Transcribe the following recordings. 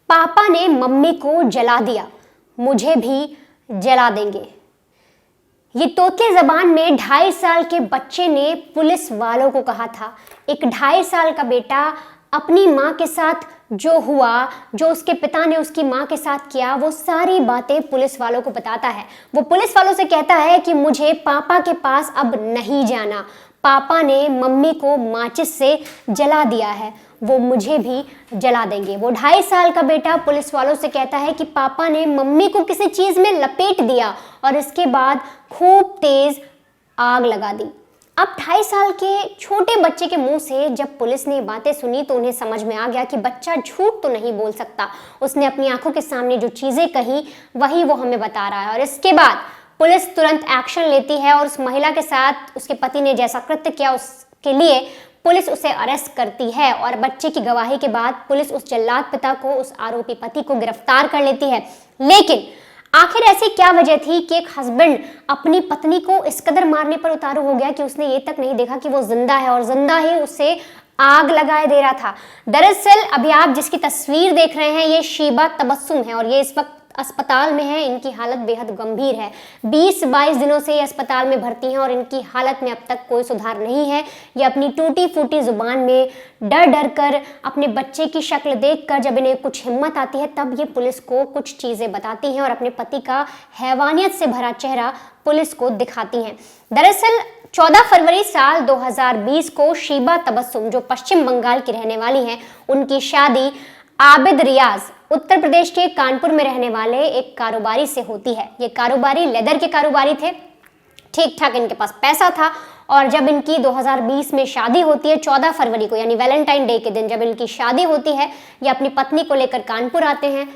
पापा ने मम्मी को जला दिया, मुझे भी जला देंगे। ये तोतले जबान में 2.5 साल के बच्चे ने पुलिस वालों को कहा था। एक 2.5 साल का बेटा अपनी माँ के साथ जो हुआ, जो उसके पिता ने उसकी माँ के साथ किया, वो सारी बातें पुलिस वालों को बताता है। वो पुलिस वालों से कहता है कि मुझे पापा के पास अब नहीं जाना, पापा ने मम्मी को माचिस से जला दिया है, वो मुझे भी जला देंगे। वो 2.5 साल का बेटा पुलिस वालों से कहता है कि पापा ने मम्मी को किसी चीज़ में लपेट दिया और इसके बाद खूब तेज आग लगा दी। अब 2.5 साल के छोटे बच्चे के मुंह से जब पुलिस ने बातें सुनी तो उन्हें समझ में आ गया कि बच्चा झूठ तो नहीं बोल सकता। उसने अपनी आंखों के सामने जो चीज़ें कही वही वो हमें बता रहा है। और इसके बाद पुलिस तुरंत एक्शन लेती है और उस महिला के साथ उसके पति ने जैसा कृत्य किया उसके लिए पुलिस उसे अरेस्ट करती है। और बच्चे की गवाही के बाद पुलिस उस जल्लाद पिता को, उस आरोपी पति को गिरफ्तार कर लेती है। लेकिन आखिर ऐसी क्या वजह थी कि एक हस्बैंड अपनी पत्नी को इस कदर मारने पर उतारू हो गया कि उसने ये तक नहीं देखा कि वो जिंदा है और जिंदा ही उसे आग लगाए दे रहा था। दरअसल अभी आप जिसकी तस्वीर देख रहे हैं ये शीबा तबस्सुम है और ये इस वक्त अस्पताल में है। इनकी हालत बेहद गंभीर है। 20-22 दिनों से ये अस्पताल में भर्ती हैं और इनकी हालत में अब तक कोई सुधार नहीं है। ये अपनी टूटी फूटी जुबान में डर डर कर, अपने बच्चे की शक्ल देखकर जब इन्हें कुछ हिम्मत आती है तब ये पुलिस को कुछ चीज़ें बताती हैं और अपने पति का हैवानियत से भरा चेहरा पुलिस को दिखाती हैं। दरअसल 14 फरवरी साल 2020 को शीबा तबस्सुम, जो पश्चिम बंगाल की रहने वाली हैं, उनकी शादी आबिद रियाज, उत्तर प्रदेश के कानपुर में रहने वाले एक कारोबारी से होती है। ये कारोबारी लेदर के कारोबारी थे, ठीक ठाक इनके पास पैसा था। और जब इनकी 2020 में शादी होती है, 14 फरवरी को यानी वैलेंटाइन डे के दिन जब इनकी शादी होती है, ये अपनी पत्नी को लेकर कानपुर आते हैं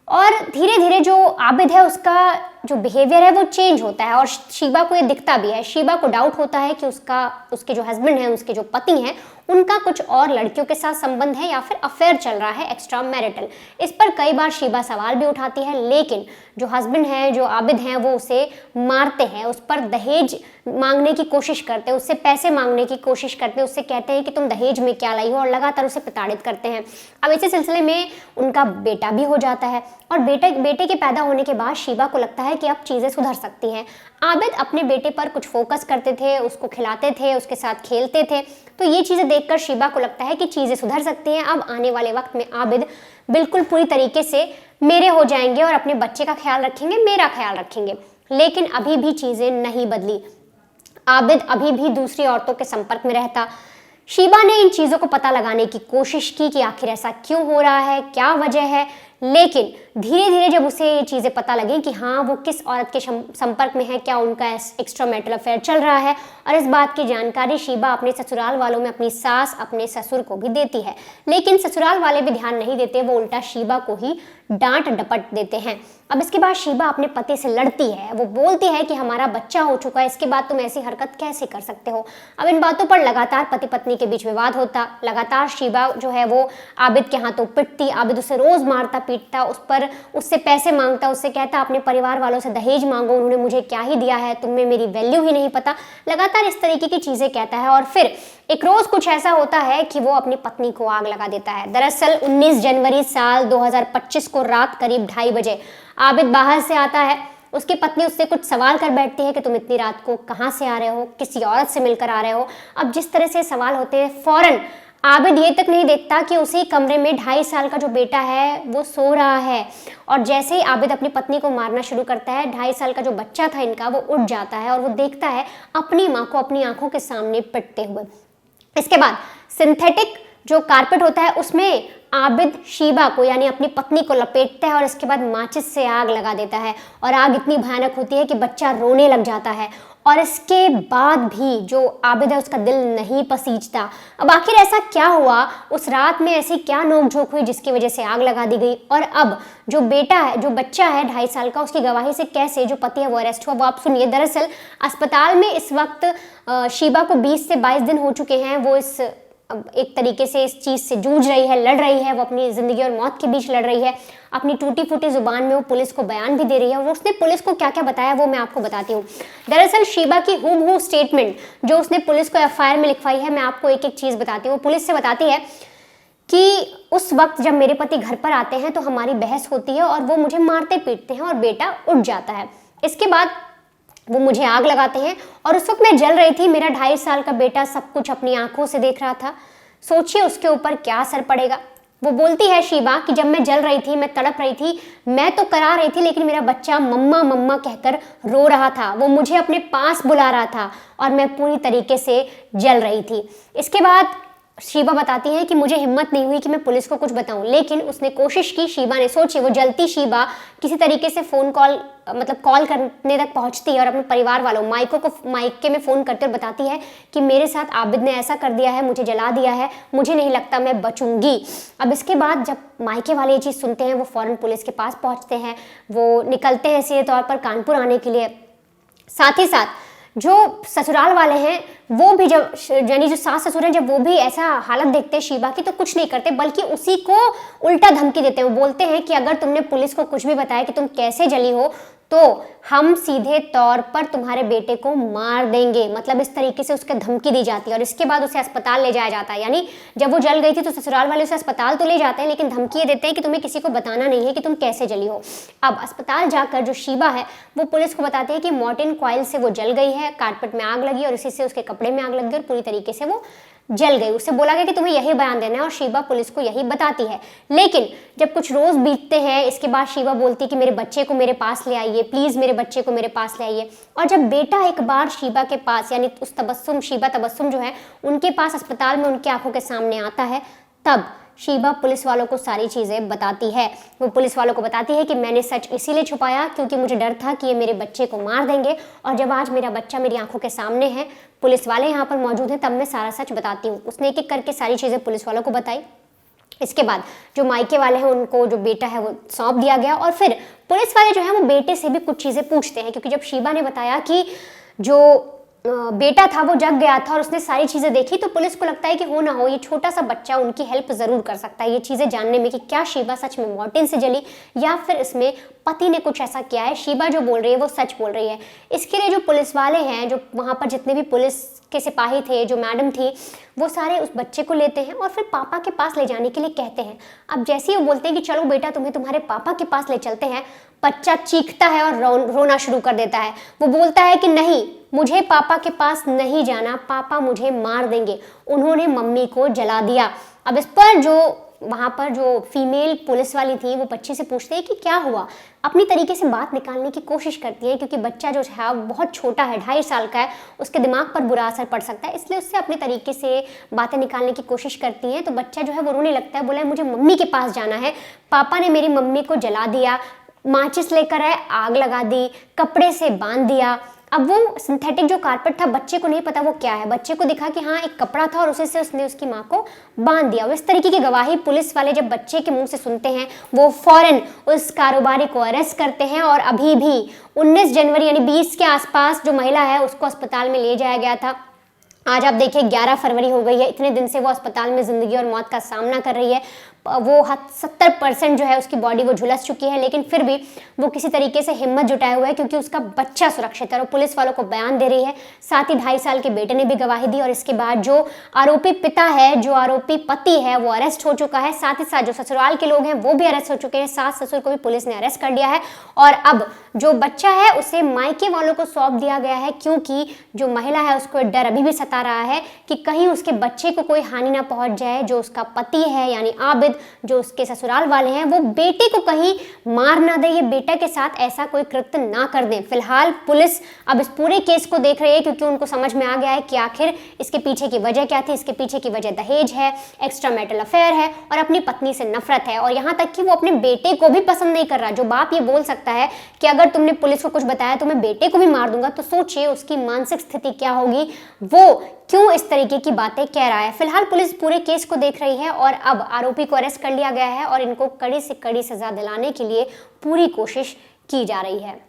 और धीरे धीरे जो आबिद है उसका जो बिहेवियर है वो चेंज होता है और शीबा को ये दिखता भी है। शीबा को डाउट होता है कि उसके जो हस्बैंड हैं, उसके जो पति हैं, उनका कुछ और लड़कियों के साथ संबंध है या फिर अफेयर चल रहा है, एक्स्ट्रा मैरिटल। इस पर कई बार शीबा सवाल भी उठाती है, लेकिन जो हस्बैंड हैं, जो आबिद हैं, वो उसे मारते हैं, उस पर दहेज मांगने की कोशिश करते हैं, उससे पैसे मांगने की कोशिश करते हैं, उससे कहते हैं कि तुम दहेज में क्या लाई हो और लगातार उसे प्रताड़ित करते हैं। अब इसी सिलसिले में उनका बेटा भी हो जाता है और बेटे के पैदा होने के बाद शीबा को लगता है कि अब चीज़ें सुधर सकती हैं। आबिद अपने बेटे पर कुछ फोकस करते थे, उसको खिलाते थे, उसके साथ खेलते थे, तो ये चीज़ें देखकर शीबा को लगता है कि चीज़ें सुधर सकती हैं। अब आने वाले वक्त में आबिद बिल्कुल पूरी तरीके से मेरे हो जाएंगे और अपने बच्चे का ख्याल रखेंगे, मेरा ख्याल रखेंगे। लेकिन अभी भी चीज़ें नहीं बदली। आबिद अभी भी दूसरी औरतों के संपर्क में रहता। शीबा ने इन चीज़ों को पता लगाने की कोशिश की कि आखिर ऐसा क्यों हो रहा है, क्या वजह है, लेकिन धीरे धीरे जब उसे ये चीज़ें पता लगी कि हाँ वो किस औरत के संपर्क में है, क्या उनका एक्स्ट्रा मैरिटल अफेयर चल रहा है, और इस बात की जानकारी शीबा अपने ससुराल वालों में अपनी सास, अपने ससुर को भी देती है। लेकिन ससुराल वाले भी ध्यान नहीं देते, वो उल्टा शीबा को ही डांट डपट देते हैं। अब इसके बाद शीबा अपने पति से लड़ती है, वो बोलती है कि हमारा बच्चा हो चुका है, इसके बाद तुम ऐसी हरकत कैसे कर सकते हो। अब इन बातों पर लगातार पति पत्नी के बीच विवाद होता। लगातार शीबा जो है वो आबिद के हाथों पिटती, आबिद उसे रोज मारता पीटता, उससे पैसे मांगता, उससे कहता अपने परिवार वालों से दहेज मांगो, उन्होंने मुझे क्या ही दिया है, तुम्हें मेरी वैल्यू ही नहीं पता। लगातार इस तरीके की चीजें कहता है और फिर एक रोज कुछ ऐसा होता है कि वो अपनी पत्नी को आग लगा देता है। दरअसल 19 जनवरी साल 2025 को रात करीब 2:30 बजे आबिद बाहर से आता है। उसकी पत्नी उससे कुछ सवाल कर बैठती है कि तुम इतनी रात को कहाँ से आ रहे हो, किसी औरत से मिलकर आ रहे हो। अब जिस तरह से सवाल होते हैं, फौरन आबिद ये तक नहीं देखता कि उसी कमरे में 2.5 साल का जो बेटा है वो सो रहा है। और जैसे ही आबिद अपनी पत्नी को मारना शुरू करता है, 2.5 साल का जो बच्चा था इनका वो उठ जाता है और वो देखता है अपनी माँ को अपनी आंखों के सामने पिटते हुए। इसके बाद सिंथेटिक जो कारपेट होता है उसमें आबिद शीबा को यानी अपनी पत्नी को लपेटता है और इसके बाद माचिस से आग लगा देता है और आग इतनी भयानक होती है कि बच्चा रोने लग जाता है। और इसके बाद भी जो आबिद है उसका दिल नहीं पसीजता। अब आखिर ऐसा क्या हुआ, उस रात में ऐसी क्या नोकझोंक हुई जिसकी वजह से आग लगा दी गई, और अब जो बेटा है, जो बच्चा है 2.5 साल का, उसकी गवाही से कैसे जो पति है वो अरेस्ट हुआ, वो आप सुनिए। दरअसल अस्पताल में इस वक्त शीबा को 20 से 22 दिन हो चुके हैं। वो एक तरीके से इस चीज़ से जूझ रही है, लड़ रही है, वो अपनी ज़िंदगी और मौत के बीच लड़ रही है। अपनी टूटी फूटी ज़ुबान में वो पुलिस को बयान भी दे रही है और उसने पुलिस को क्या क्या बताया वो मैं आपको बताती हूँ। दरअसल शीबा की हूबहू स्टेटमेंट जो उसने पुलिस को एफआईआर में लिखवाई है, मैं आपको एक एक चीज़ बताती हूँ। वो पुलिस से बताती है कि उस वक्त जब मेरे पति घर पर आते हैं तो हमारी बहस होती है और वो मुझे मारते पीटते हैं और बेटा उठ जाता है। इसके बाद वो मुझे आग लगाते हैं और उस वक्त मैं जल रही थी। मेरा 2.5 साल का बेटा सब कुछ अपनी आंखों से देख रहा था। सोचिए उसके ऊपर क्या असर पड़ेगा। वो बोलती है शीबा कि जब मैं जल रही थी, मैं तड़प रही थी, मैं तो करा रही थी, लेकिन मेरा बच्चा मम्मा मम्मा कहकर रो रहा था। वो मुझे अपने पास बुला रहा था और मैं पूरी तरीके से जल रही थी। इसके बाद शीबा बताती है कि मुझे हिम्मत नहीं हुई कि मैं पुलिस को कुछ बताऊं, लेकिन उसने कोशिश की। शीबा ने, सोचिए वो जलती शीबा किसी तरीके से फ़ोन कॉल कॉल करने तक पहुंचती है और अपने परिवार वालों मायके में फ़ोन करते और बताती है कि मेरे साथ आबिद ने ऐसा कर दिया है, मुझे जला दिया है, मुझे नहीं लगता मैं बचूंगी। अब इसके बाद जब मायके वाले ये चीज़ सुनते हैं वो फ़ौरन पुलिस के पास पहुँचते हैं। वो निकलते हैं सीधे तौर पर कानपुर आने के लिए। साथ ही साथ जो ससुराल वाले हैं वो भी, जब यानी जो सास ससुर हैं, जब वो भी ऐसा हालत देखते हैं शीबा की तो कुछ नहीं करते, बल्कि उसी को उल्टा धमकी देते हैं। वो बोलते हैं कि अगर तुमने पुलिस को कुछ भी बताया कि तुम कैसे जली हो तो हम सीधे तौर पर तुम्हारे बेटे को मार देंगे। मतलब इस तरीके से उसके धमकी दी जाती है और इसके बाद उसे अस्पताल ले जाया जाता है। यानी जब वो जल गई थी तो ससुराल वाले उसे अस्पताल तो ले जाते हैं, लेकिन धमकी ये देते हैं कि तुम्हें किसी को बताना नहीं है कि तुम कैसे जली हो। अब अस्पताल जाकर जो शीबा है वो पुलिस को बताती है कि मॉर्टिन कॉइल से वो जल गई है, कारपेट में आग लगी और इसी से उसके कपड़े में आग लग गई और पूरी तरीके से वो जल गई। उससे बोला गया कि तुम्हें यही बयान देना है और शीबा पुलिस को यही बताती है। लेकिन जब कुछ रोज बीतते हैं इसके बाद शीबा बोलती है कि मेरे बच्चे को मेरे पास ले आइए, प्लीज मेरे बच्चे को मेरे पास ले आइए। और जब बेटा एक बार शीबा के पास, यानी उस शीबा तबस्सुम जो है उनके पास अस्पताल में उनकी आंखों के सामने आता है, तब शीबा पुलिस वालों को सारी चीज़ें बताती है। वो पुलिस वालों को बताती है कि मैंने सच इसीलिए छुपाया क्योंकि मुझे डर था कि ये मेरे बच्चे को मार देंगे, और जब आज मेरा बच्चा मेरी आंखों के सामने है, पुलिस वाले यहाँ पर मौजूद हैं, तब मैं सारा सच बताती हूँ। उसने एक एक करके सारी चीज़ें पुलिस वालों को बताई। इसके बाद जो मायके वाले हैं उनको जो बेटा है वो सौंप दिया गया और फिर पुलिस वाले जो है वो बेटे से भी कुछ चीज़ें पूछते हैं, क्योंकि जब शीबा ने बताया कि जो बेटा था वो जग गया था और उसने सारी चीज़ें देखी, तो पुलिस को लगता है कि हो ना हो ये छोटा सा बच्चा उनकी हेल्प ज़रूर कर सकता है ये चीज़ें जानने में कि क्या शीबा सच में मॉर्टिन से जली या फिर इसमें पति ने कुछ ऐसा किया है। शीबा जो बोल रही है वो सच बोल रही है। इसके लिए जो पुलिस वाले हैं, जो वहाँ पर जितने भी पुलिस के सिपाही थे, जो मैडम थी, वो सारे उस बच्चे को लेते हैं और फिर पापा के पास ले जाने के लिए कहते हैं। अब जैसे ही वो बोलते हैं कि चलो बेटा तुम्हें तुम्हारे पापा के पास ले चलते हैं, बच्चा चीखता है और रोना शुरू कर देता है। वो बोलता है कि नहीं, मुझे पापा के पास नहीं जाना, पापा मुझे मार देंगे, उन्होंने मम्मी को जला दिया। अब इस पर जो वहाँ पर जो फीमेल पुलिस वाली थी वो बच्चे से पूछते हैं कि क्या हुआ। अपनी तरीके से बात निकालने की कोशिश करती है, क्योंकि बच्चा जो है बहुत छोटा है, 2.5 साल का है, उसके दिमाग पर बुरा असर पड़ सकता है, इसलिए उससे अपने तरीके से बातें निकालने की कोशिश करती है। तो बच्चा जो है वो रोने लगता है, बोला मुझे मम्मी के पास जाना है, पापा ने मेरी मम्मी को जला दिया, माचिस लेकर आए, आग लगा दी, कपड़े से बांध दिया। अब वो सिंथेटिक जो कारपेट था, बच्चे को नहीं पता वो क्या है, बच्चे को दिखा कि हाँ एक कपड़ा था और उसी से उसने उसकी माँ को बांध दिया। इस तरीके की गवाही पुलिस वाले जब बच्चे के मुंह से सुनते हैं वो फौरन उस कारोबारी को अरेस्ट करते हैं और अभी भी 19 जनवरी यानी 20 के आसपास जो महिला है उसको अस्पताल में ले जाया गया था। आज आप देखिए 11 फरवरी हो गई है, इतने दिन से वो अस्पताल में ज़िंदगी और मौत का सामना कर रही है। वो 70% जो है उसकी बॉडी वो झुलस चुकी है, लेकिन फिर भी वो किसी तरीके से हिम्मत जुटाए हुआ है क्योंकि उसका बच्चा सुरक्षित है और पुलिस वालों को बयान दे रही है। साथ ही 2.5 साल के बेटे ने भी गवाही दी और इसके बाद जो आरोपी पिता है, जो आरोपी पति है, वो अरेस्ट हो चुका है। साथ ही साथ जो ससुराल के लोग हैं वो भी अरेस्ट हो चुके हैं, सास ससुर को भी पुलिस ने अरेस्ट कर लिया है और अब जो बच्चा है उसे मायके वालों को सौंप दिया गया है, क्योंकि जो महिला है उसको डर अभी भी सता रहा है कि कहीं उसके बच्चे को कोई हानि ना पहुंच जाए। जो उसका पति है यानी आबिद, जो उसके ससुराल वाले हैं, वो बेटे को कहीं मार ना दे, ये बेटा के साथ ऐसा कोई कृत्य ना कर दें। फिलहाल पुलिस अब इस पूरे केस को देख रही है क्योंकि उनको समझ में आ गया है कि आखिर इसके पीछे की वजह क्या थी। इसके पीछे की वजह दहेज है, एक्स्ट्रा मैरिटल अफेयर है और अपनी पत्नी से नफरत है, और यहाँ तक कि वो अपने बेटे को भी पसंद नहीं कर रहा। जो बाप ये बोल सकता है कि अगर तुमने पुलिस को कुछ बताया तो मैं बेटे को भी मार दूंगा, तो सोचिए उसकी मानसिक स्थिति क्या होगी, वो क्यों इस तरीके की बातें कह रहा है। फिलहाल पुलिस पूरे केस को देख रही है और अब आरोपी को अरेस्ट कर लिया गया है और इनको कड़ी से कड़ी सजा दिलाने के लिए पूरी कोशिश की जा रही है।